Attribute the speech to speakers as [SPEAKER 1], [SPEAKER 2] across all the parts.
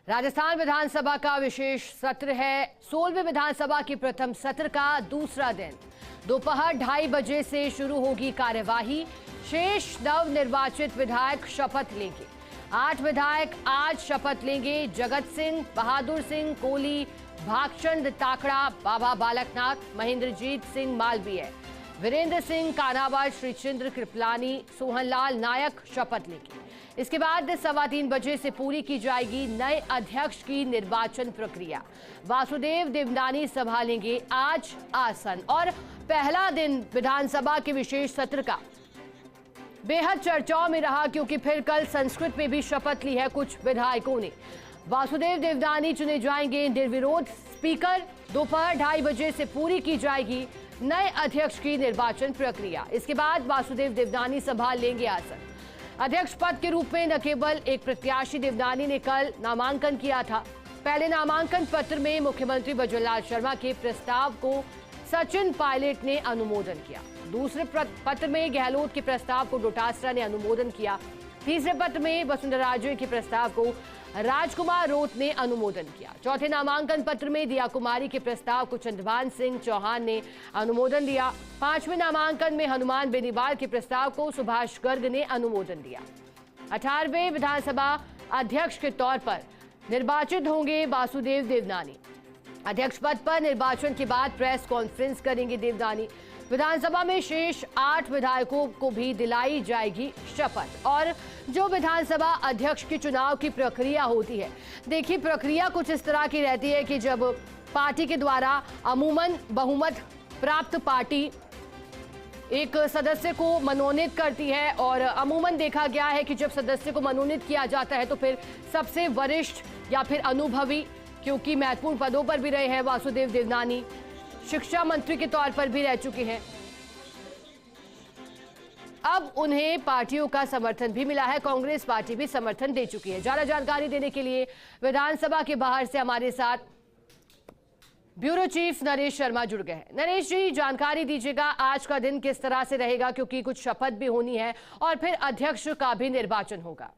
[SPEAKER 1] राजस्थान विधानसभा का विशेष सत्र है। 16वीं विधानसभा के प्रथम सत्र का दूसरा दिन दोपहर 2:30 बजे से शुरू होगी कार्यवाही। शेष नवनिर्वाचित विधायक शपथ लेंगे। 8 विधायक आज शपथ लेंगे। जगत सिंह, बहादुर सिंह कोहली, भागचंद ताकड़ा, बाबा बालकनाथ, महेंद्रजीत सिंह मालवीय, वीरेंद्र सिंह कानावर, श्रीचंद्र कृपलानी, सोहनलाल नायक शपथ लेंगे। इसके बाद 3:15 बजे से पूरी की जाएगी नए अध्यक्ष की निर्वाचन प्रक्रिया। वासुदेव देवनानी संभालेंगे आज आसन। और पहला दिन विधानसभा के विशेष सत्र का बेहद चर्चाओं में रहा, क्योंकि फिर कल संस्कृत में भी शपथ ली है कुछ विधायकों ने। वासुदेव देवनानी चुने जाएंगे निर्विरोध स्पीकर। दोपहर 2:30 बजे से पूरी की जाएगी नए अध्यक्ष की निर्वाचन प्रक्रिया। इसके बाद वासुदेव देवनानी संभाल लेंगे आसन। अध्यक्ष पद के रूप में न केवल एक प्रत्याशी देवनानी ने कल नामांकन किया था। पहले नामांकन पत्र में मुख्यमंत्री बजरंगलाल शर्मा के प्रस्ताव को सचिन पायलट ने अनुमोदन किया। दूसरे पत्र में गहलोत के प्रस्ताव को डोटासरा ने अनुमोदन किया। तीसरे पत्र में वसुंधरा राजे के प्रस्ताव को राजकुमार रोत ने अनुमोदन किया। चौथे नामांकन पत्र में दिया कुमारी के प्रस्ताव को चंद्रभान सिंह चौहान ने अनुमोदन दिया। 5वें नामांकन में हनुमान बेनीवाल के प्रस्ताव को सुभाष गर्ग ने अनुमोदन दिया। 18वें विधानसभा अध्यक्ष के तौर पर निर्वाचित होंगे वासुदेव देवनानी। अध्यक्ष पद पर निर्वाचन के बाद प्रेस कॉन्फ्रेंस करेंगे देवनानी। विधानसभा में शेष 8 विधायकों को भी दिलाई जाएगी शपथ। और जो विधानसभा अध्यक्ष के चुनाव की प्रक्रिया होती है, देखिए प्रक्रिया कुछ इस तरह की रहती है कि जब पार्टी के द्वारा अमूमन बहुमत प्राप्त पार्टी एक सदस्य को मनोनीत करती है, और अमूमन देखा गया है कि जब सदस्य को मनोनीत किया जाता है तो फिर सबसे वरिष्ठ या फिर अनुभवी, क्योंकि महत्वपूर्ण पदों पर भी रहे हैं वासुदेव देवनानी, शिक्षा मंत्री के तौर पर भी रह चुके हैं, अब उन्हें पार्टियों का समर्थन भी मिला है। कांग्रेस पार्टी भी समर्थन दे चुकी है। ज्यादा जानकारी देने के लिए विधानसभा के बाहर से हमारे साथ ब्यूरो चीफ नरेश शर्मा जुड़ गए हैं। नरेश जी, जानकारी दीजिएगा आज का दिन किस तरह से रहेगा, क्योंकि कुछ शपथ भी होनी है और फिर अध्यक्ष का भी निर्वाचन होगा।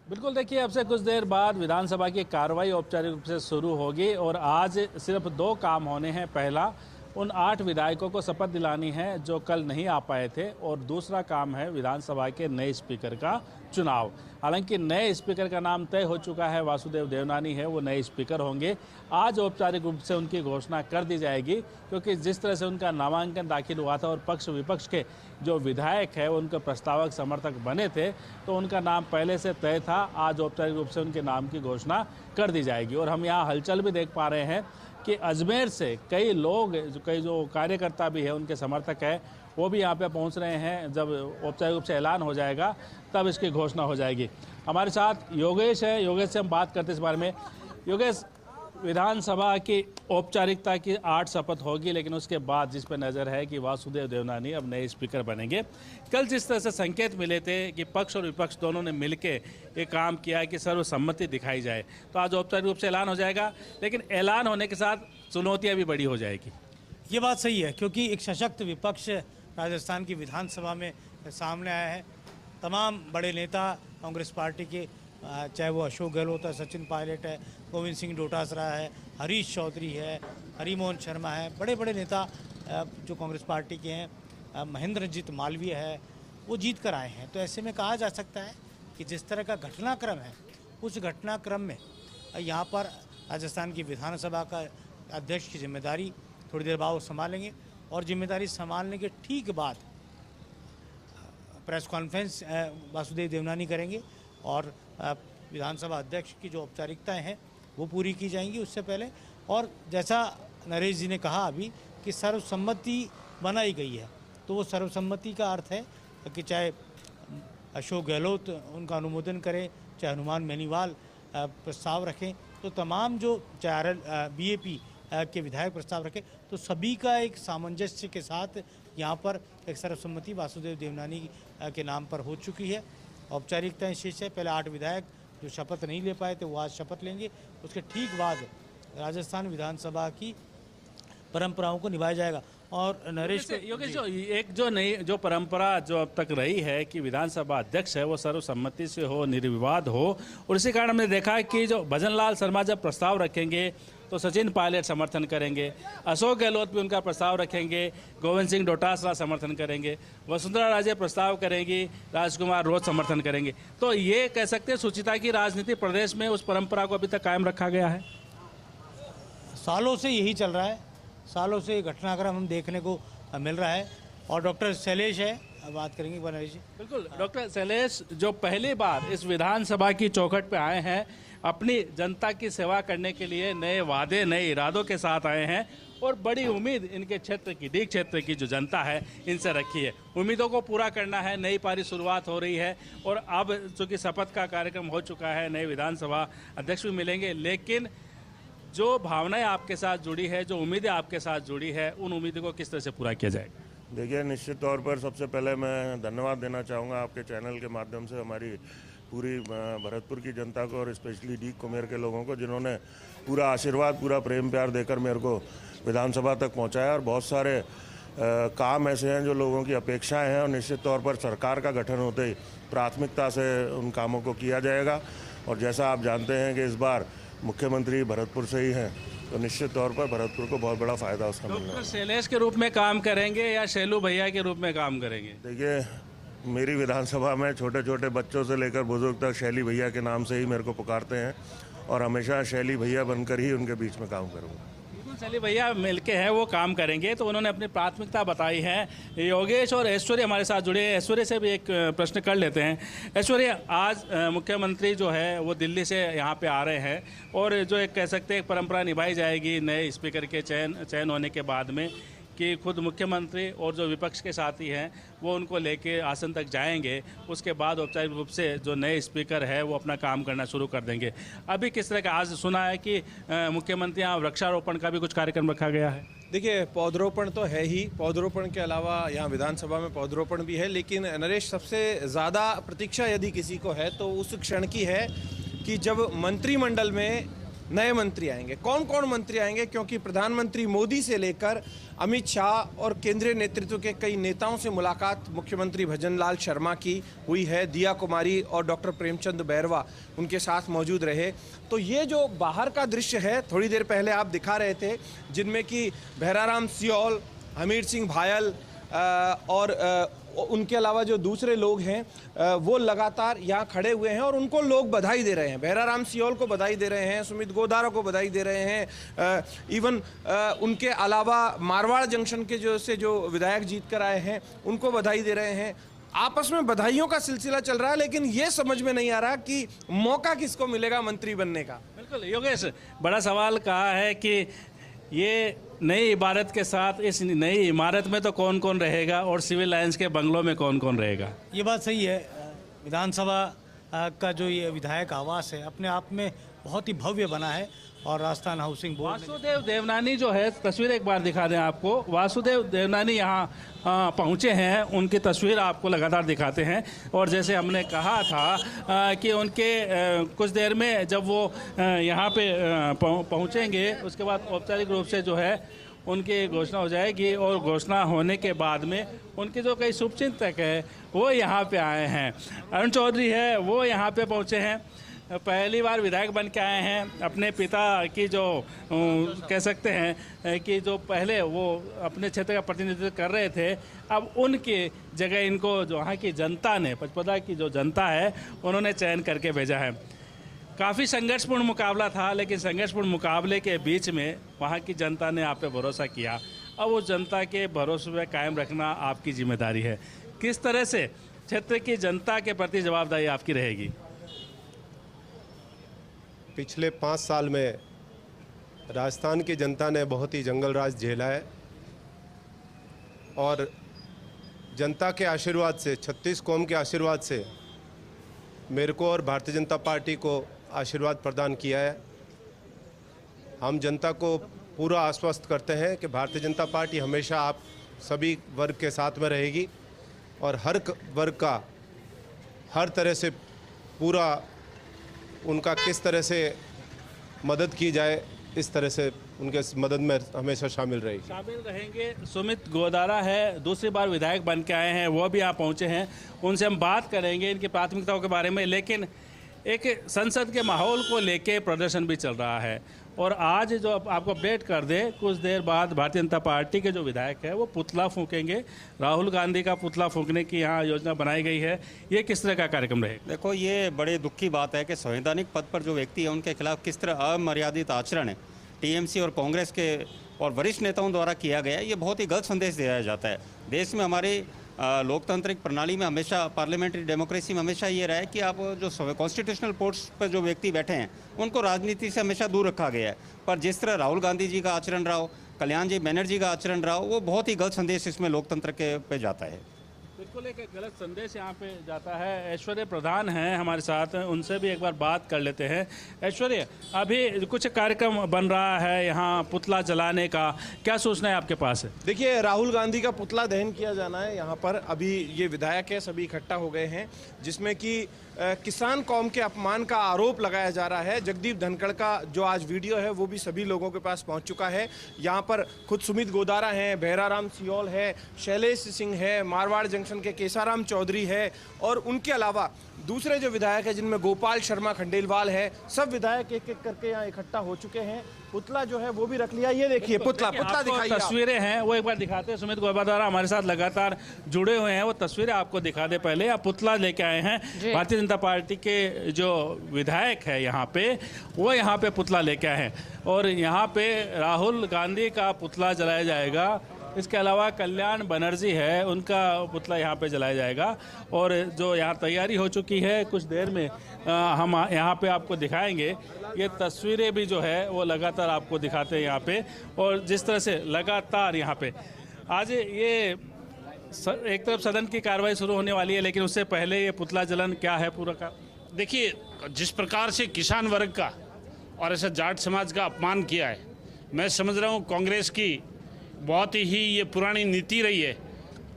[SPEAKER 2] बिल्कुल, देखिए अब से कुछ देर बाद विधानसभा की कार्रवाई औपचारिक रूप से शुरू होगी और आज सिर्फ 2 काम होने हैं। पहला, उन 8 विधायकों को शपथ दिलानी है जो कल नहीं आ पाए थे, और दूसरा काम है विधानसभा के नए स्पीकर का चुनाव। हालांकि नए स्पीकर का नाम तय हो चुका है, वासुदेव देवनानी है वो नए स्पीकर होंगे। आज औपचारिक रूप से उनकी घोषणा कर दी जाएगी, क्योंकि जिस तरह से उनका नामांकन दाखिल हुआ था और पक्ष विपक्ष के जो विधायक है उनके प्रस्तावक समर्थक बने थे, तो उनका नाम पहले से तय था। आज औपचारिक रूप से उनके नाम की घोषणा कर दी जाएगी। और हम यहाँ हलचल भी देख पा रहे हैं कि अजमेर से कई लोग, कई जो कार्यकर्ता भी है उनके समर्थक है, वो भी यहाँ पे पहुँच रहे हैं। जब औपचारिक रूप से ऐलान हो जाएगा तब इसकी घोषणा हो जाएगी। हमारे साथ योगेश है, योगेश से हम बात करते हैं इस बारे में। योगेश, विधानसभा की औपचारिकता की 8 शपथ होगी, लेकिन उसके बाद जिस पर नज़र है कि वासुदेव देवनानी अब नए स्पीकर बनेंगे। कल जिस तरह से संकेत मिले थे कि पक्ष और विपक्ष दोनों ने मिलके ये काम किया है कि सर्वसम्मति दिखाई जाए, तो आज औपचारिक रूप से ऐलान हो जाएगा, लेकिन ऐलान होने के साथ चुनौतियाँ भी बड़ी हो जाएगी।
[SPEAKER 3] ये बात सही है, क्योंकि एक सशक्त विपक्ष राजस्थान की विधानसभा में सामने आया है। तमाम बड़े नेता कांग्रेस पार्टी के, चाहे वो अशोक गहलोत है, सचिन पायलट है, गोविंद सिंह डोटासरा है, हरीश चौधरी है, हरिमोहन शर्मा है, बड़े बड़े नेता जो कांग्रेस पार्टी के हैं, महेंद्रजीत मालवीय है, वो जीत कर आए हैं। तो ऐसे में कहा जा सकता है कि जिस तरह का घटनाक्रम है, उस घटनाक्रम में यहाँ पर राजस्थान की विधानसभा का अध्यक्ष की जिम्मेदारी थोड़ी देर बाद वो संभालेंगे, और जिम्मेदारी संभालने के ठीक बाद प्रेस कॉन्फ्रेंस वासुदेव देवनानी करेंगे, और विधानसभा अध्यक्ष की जो औपचारिकताएं हैं वो पूरी की जाएंगी उससे पहले। और जैसा नरेश जी ने कहा अभी कि सर्वसम्मति बनाई गई है, तो वो सर्वसम्मति का अर्थ है कि चाहे अशोक गहलोत उनका अनुमोदन करें, चाहे हनुमान बेनीवाल प्रस्ताव रखें, तो तमाम जो चाहे BAP के विधायक प्रस्ताव रखें, तो सभी का एक सामंजस्य के साथ यहाँ पर एक सर्वसम्मति वासुदेव देवनानी के नाम पर हो चुकी है। औपचारिकताएं शेष है। पहले 8 विधायक जो शपथ नहीं ले पाए थे वो आज शपथ लेंगे। उसके ठीक बाद राजस्थान विधानसभा की परंपराओं को निभाया जाएगा। और नरेश को
[SPEAKER 2] योगेश एक जो नई जो परंपरा जो अब तक रही है कि विधानसभा अध्यक्ष है वो सर्वसम्मति से हो, निर्विवाद हो, और इसी कारण हमने देखा है कि जो भजन लाल शर्मा जब प्रस्ताव रखेंगे तो सचिन पायलट समर्थन करेंगे, अशोक गहलोत भी उनका प्रस्ताव रखेंगे, गोविंद सिंह डोटासरा समर्थन करेंगे, वसुंधरा राजे प्रस्ताव करेंगी, राजकुमार रोज समर्थन करेंगे। तो ये कह सकते हैं सुचिता की राजनीति प्रदेश में उस परंपरा को अभी तक कायम रखा गया है।
[SPEAKER 3] सालों से यही चल रहा है, सालों से ये घटनाक्रम हम देखने को मिल रहा है। और डॉक्टर शैलेश है, अब बात करेंगे नरेश जी।
[SPEAKER 2] बिल्कुल, डॉक्टर शैलेश जो पहली बार इस विधानसभा की चौखट पे आए हैं, अपनी जनता की सेवा करने के लिए नए वादे नए इरादों के साथ आए हैं और बड़ी उम्मीद इनके क्षेत्र की, डी क्षेत्र की जो जनता है इनसे रखी है। उम्मीदों को पूरा करना है, नई पारी शुरुआत हो रही है और अब चूँकि शपथ का कार्यक्रम हो चुका है, नए विधानसभा अध्यक्ष भी मिलेंगे, लेकिन जो भावनाएं आपके साथ जुड़ी है, जो उम्मीदें आपके साथ जुड़ी है, उन उम्मीदों को किस तरह से पूरा किया जाएगा?
[SPEAKER 4] देखिए, निश्चित तौर पर सबसे पहले मैं धन्यवाद देना चाहूँगा आपके चैनल के माध्यम से हमारी पूरी भरतपुर की जनता को और स्पेशली डी कुमेर के लोगों को, जिन्होंने पूरा आशीर्वाद, पूरा प्रेम प्यार देकर मेरे को विधानसभा तक पहुँचाया। और बहुत सारे काम ऐसे हैं जो लोगों की अपेक्षाएं हैं और निश्चित तौर पर सरकार का गठन होते ही प्राथमिकता से उन कामों को किया जाएगा। और जैसा आप जानते हैं कि इस बार मुख्यमंत्री भरतपुर से ही हैं, तो निश्चित तौर पर भरतपुर को बहुत बड़ा फायदा उसका मिलना है।
[SPEAKER 2] डॉक्टर शैलेश के रूप में काम करेंगे या शैलू भैया के रूप में काम करेंगे?
[SPEAKER 4] देखिए, मेरी विधानसभा में छोटे छोटे बच्चों से लेकर बुजुर्ग तक शैली भैया के नाम से ही मेरे को पुकारते हैं और हमेशा शैली भैया बनकर ही उनके बीच में काम करूँगा।
[SPEAKER 2] शैली भैया मिलके हैं वो काम करेंगे, तो उन्होंने अपनी प्राथमिकता बताई है। योगेश और ऐश्वर्य हमारे साथ जुड़े हैं, ऐश्वर्य से भी एक प्रश्न कर लेते हैं। ऐश्वर्य, आज मुख्यमंत्री जो है वो दिल्ली से यहाँ पे आ रहे हैं और जो एक कह सकते हैं एक परंपरा निभाई जाएगी नए स्पीकर के चयन होने के बाद में कि खुद मुख्यमंत्री और जो विपक्ष के साथी हैं वो उनको लेके आसन तक जाएंगे, उसके बाद औपचारिक रूप से जो नए स्पीकर है वो अपना काम करना शुरू कर देंगे। अभी किस तरह का, आज सुना है कि मुख्यमंत्री यहाँ वृक्षारोपण का भी कुछ कार्यक्रम रखा गया है?
[SPEAKER 5] देखिए, पौधरोपण तो है ही, पौधरोपण के अलावा यहाँ विधानसभा में पौधरोपण भी है, लेकिन नरेश सबसे ज़्यादा प्रतीक्षा यदि किसी को है तो उस क्षण की है कि जब मंत्रिमंडल में नए मंत्री आएंगे। कौन कौन मंत्री आएंगे, क्योंकि प्रधानमंत्री मोदी से लेकर अमित शाह और केंद्रीय नेतृत्व के कई नेताओं से मुलाकात मुख्यमंत्री भजन लाल शर्मा की हुई है। दिया कुमारी और डॉक्टर प्रेमचंद बैरवा उनके साथ मौजूद रहे। तो ये जो बाहर का दृश्य है, थोड़ी देर पहले आप दिखा रहे थे, जिनमें कि भैराराम सियोल, हमीर सिंह भायल और उनके अलावा जो दूसरे लोग हैं वो लगातार यहाँ खड़े हुए हैं और उनको लोग बधाई दे रहे हैं। भैराराम सियोल को बधाई दे रहे हैं, सुमित गोदारा को बधाई दे रहे हैं, इवन उनके अलावा मारवाड़ जंक्शन के जो विधायक जीत कर आए हैं उनको बधाई दे रहे हैं। आपस में बधाइयों का सिलसिला चल रहा है, लेकिन ये समझ में नहीं आ रहा कि मौका किसको मिलेगा मंत्री बनने का।
[SPEAKER 2] बिल्कुल योगेश, बड़ा सवाल कहा है कि ये नई इमारत के साथ इस नई इमारत में तो कौन कौन रहेगा और सिविल लाइंस के बंगलों में कौन कौन रहेगा?
[SPEAKER 3] ये बात सही है। विधानसभा का जो ये विधायक आवास है अपने आप में बहुत ही भव्य बना है और राजस्थान हाउसिंग बोर्ड
[SPEAKER 2] वासुदेव देवनानी जो है, तस्वीर एक बार दिखा दें आपको। वासुदेव देवनानी यहाँ पहुँचे हैं, उनकी तस्वीर आपको लगातार दिखाते हैं। और जैसे हमने कहा था कि उनके कुछ देर में जब वो यहाँ पे पहुँचेंगे, उसके बाद औपचारिक रूप से जो है उनकी घोषणा हो जाएगी और घोषणा होने के बाद में उनके जो कई शुभचिंतक है वो यहाँ पे आए हैं। अरुण चौधरी है वो यहाँ पे पहुँचे हैं, पहली बार विधायक बन के आए हैं। अपने पिता की जो कह सकते हैं कि जो पहले वो अपने क्षेत्र का प्रतिनिधित्व कर रहे थे, अब उनकी जगह इनको जो वहाँ की जनता ने, पचपदा की जो जनता है उन्होंने चयन करके भेजा है। काफ़ी संघर्षपूर्ण मुकाबला था, लेकिन संघर्षपूर्ण मुकाबले के बीच में वहाँ की जनता ने आप पे भरोसा किया। अब उस जनता के भरोसे पे कायम रखना आपकी जिम्मेदारी है। किस तरह से क्षेत्र की जनता के प्रति जवाबदारी आपकी रहेगी?
[SPEAKER 6] पिछले 5 साल में राजस्थान की जनता ने बहुत ही जंगल राज झेला है और जनता के आशीर्वाद से, 36 कौम के आशीर्वाद से मेरे को और भारतीय जनता पार्टी को आशीर्वाद प्रदान किया है। हम जनता को पूरा आश्वस्त करते हैं कि भारतीय जनता पार्टी हमेशा आप सभी वर्ग के साथ में रहेगी और हर वर्ग का हर तरह से पूरा उनका किस तरह से मदद की जाए, इस तरह से उनके मदद में हमेशा शामिल रहेगी।
[SPEAKER 2] शामिल रहेंगे। सुमित गोदारा है, दूसरी बार विधायक बन के आए हैं, वो भी यहाँ पहुँचे हैं, उनसे हम बात करेंगे इनकी प्राथमिकताओं के बारे में। लेकिन एक संसद के माहौल को लेके प्रदर्शन भी चल रहा है और आज जो आपको अपडेट कर दे, कुछ देर बाद भारतीय जनता पार्टी के जो विधायक है वो पुतला फूकेंगे। राहुल गांधी का पुतला फूकने की यहाँ योजना बनाई गई है। ये किस तरह का कार्यक्रम रहेगा?
[SPEAKER 7] देखो, ये बड़े दुख की बात है कि संवैधानिक पद पर जो व्यक्ति है उनके खिलाफ किस तरह अमर्यादित आचरण है टीएमसी और कांग्रेस के और वरिष्ठ नेताओं द्वारा किया गया है। ये बहुत ही गलत संदेश दिया जाता है। देश में हमारे लोकतांत्रिक प्रणाली में हमेशा, पार्लियामेंट्री डेमोक्रेसी में हमेशा ये रहा है कि आप जो कॉन्स्टिट्यूशनल पोस्ट पर जो व्यक्ति बैठे हैं उनको राजनीति से हमेशा दूर रखा गया है। पर जिस तरह राहुल गांधी जी का आचरण रहा हो, कल्याण जी बनर्जी का आचरण रहा हो, वो बहुत ही गलत संदेश इसमें लोकतंत्र के पे जाता है।
[SPEAKER 2] बिल्कुल एक गलत संदेश यहाँ पे जाता है। ऐश्वर्य प्रधान हैं हमारे साथ, उनसे भी एक बार बात कर लेते हैं। ऐश्वर्य, अभी कुछ कार्यक्रम बन रहा है यहाँ पुतला जलाने का, क्या सूचना है आपके पास?
[SPEAKER 5] देखिए, राहुल गांधी का पुतला दहन किया जाना है यहाँ पर। अभी ये विधायक है, सभी इकट्ठा हो गए हैं, जिसमें कि किसान कौम के अपमान का आरोप लगाया जा रहा है। जगदीप धनखड़ का जो आज वीडियो है वो भी सभी लोगों के पास पहुंच चुका है। यहाँ पर खुद सुमित गोदारा हैं, बहराराम सियोल है, शैलेश सिंह है, मारवाड़ जंक्शन के केसाराम चौधरी है और उनके अलावा दूसरे जो विधायक है जिनमें गोपाल शर्मा खंडेलवाल है, सब विधायक एक एक करके यहाँ इकट्ठा हो चुके हैं। पुतला जो है वो भी रख लिया। ये देखिए पुतला दिखाइए।
[SPEAKER 2] तस्वीरें हैं वो एक बार दिखाते हैं। सुमित गोदारा हमारे साथ लगातार जुड़े हुए हैं, वो तस्वीरें आपको दिखा दे। पहले आप पुतला लेके आए हैं, भारतीय जनता पार्टी के जो विधायक है यहाँ पे, वो यहाँ पे पुतला लेके आए हैं और यहाँ पे राहुल गांधी का पुतला जलाया जाएगा। इसके अलावा कल्याण बनर्जी है, उनका पुतला यहाँ पे जलाया जाएगा और जो यहाँ तैयारी हो चुकी है, कुछ देर में हम यहाँ पे आपको दिखाएंगे। ये तस्वीरें भी जो है वो लगातार आपको दिखाते हैं यहाँ पे। और जिस तरह से लगातार यहाँ पे आज ये एक तरफ सदन की कार्रवाई शुरू होने वाली है, लेकिन उससे पहले ये पुतला जलन क्या है पूरा का?
[SPEAKER 8] देखिए, जिस प्रकार से किसान वर्ग का और ऐसा जाट समाज का अपमान किया है, मैं समझ रहा हूँ कांग्रेस की बहुत ही ये पुरानी नीति रही है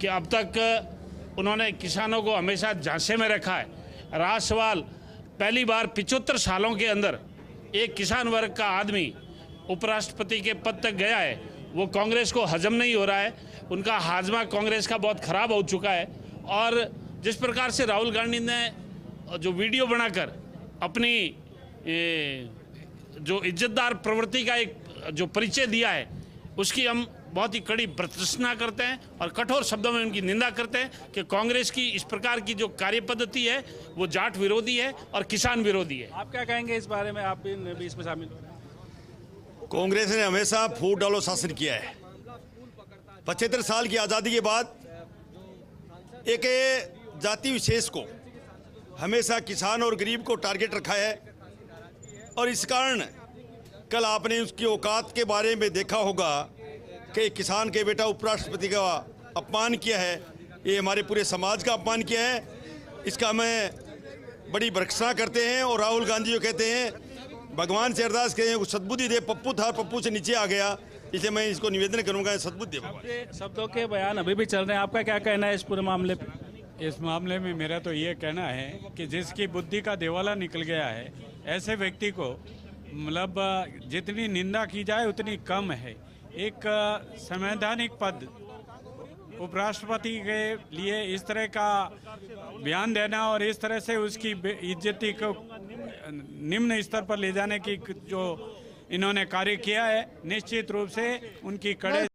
[SPEAKER 8] कि अब तक उन्होंने किसानों को हमेशा झांसे में रखा है। रहा सवाल, पहली बार 75 सालों के अंदर एक किसान वर्ग का आदमी उपराष्ट्रपति के पद तक गया है। वो कांग्रेस को हजम नहीं हो रहा है, उनका हाजमा कांग्रेस का बहुत ख़राब हो चुका है। और जिस प्रकार से राहुल गांधी ने जो वीडियो बनाकर अपनी जो इज्जतदार प्रवृत्ति का एक जो परिचय दिया है, उसकी हम बहुत ही कड़ी भर्त्सना करते हैं और कठोर शब्दों में उनकी निंदा करते हैं कि कांग्रेस की इस प्रकार की जो कार्य पद्धति है वो जाट विरोधी है और किसान विरोधी है।
[SPEAKER 2] आप क्या कहेंगे इस बारे में? आप भी इसमें शामिल हो?
[SPEAKER 9] कांग्रेस ने हमेशा फूट डालो शासन किया है। 75 साल की आज़ादी के बाद एक जाति विशेष को हमेशा किसान और गरीब को टारगेट रखा है और इस कारण कल आपने उसकी औकात के बारे में देखा होगा कि किसान के बेटा उपराष्ट्रपति का अपमान किया है। ये हमारे पूरे समाज का अपमान किया है। इसका हमें बड़ी भर्त्सना करते हैं और राहुल गांधी जो कहते हैं भगवान से अरदास करें कुछ सद्बुद्धि दे। पप्पू था, पप्पू से नीचे आ गया, इसलिए मैं इसको निवेदन करूंगा सद्बुद्धि दे।
[SPEAKER 2] शब्दों के बयान अभी भी चल रहे हैं, आपका क्या कहना है इस पूरे मामले पे?
[SPEAKER 10] इस मामले में मेरा तो ये कहना है कि जिसकी बुद्धि का देवाला निकल गया है, ऐसे व्यक्ति को मतलब जितनी निंदा की जाए उतनी कम है। एक संवैधानिक पद उपराष्ट्रपति के लिए इस तरह का बयान देना और इस तरह से उसकी इज्जती को निम्न स्तर पर ले जाने की जो इन्होंने कार्य किया है, निश्चित रूप से उनकी कड़े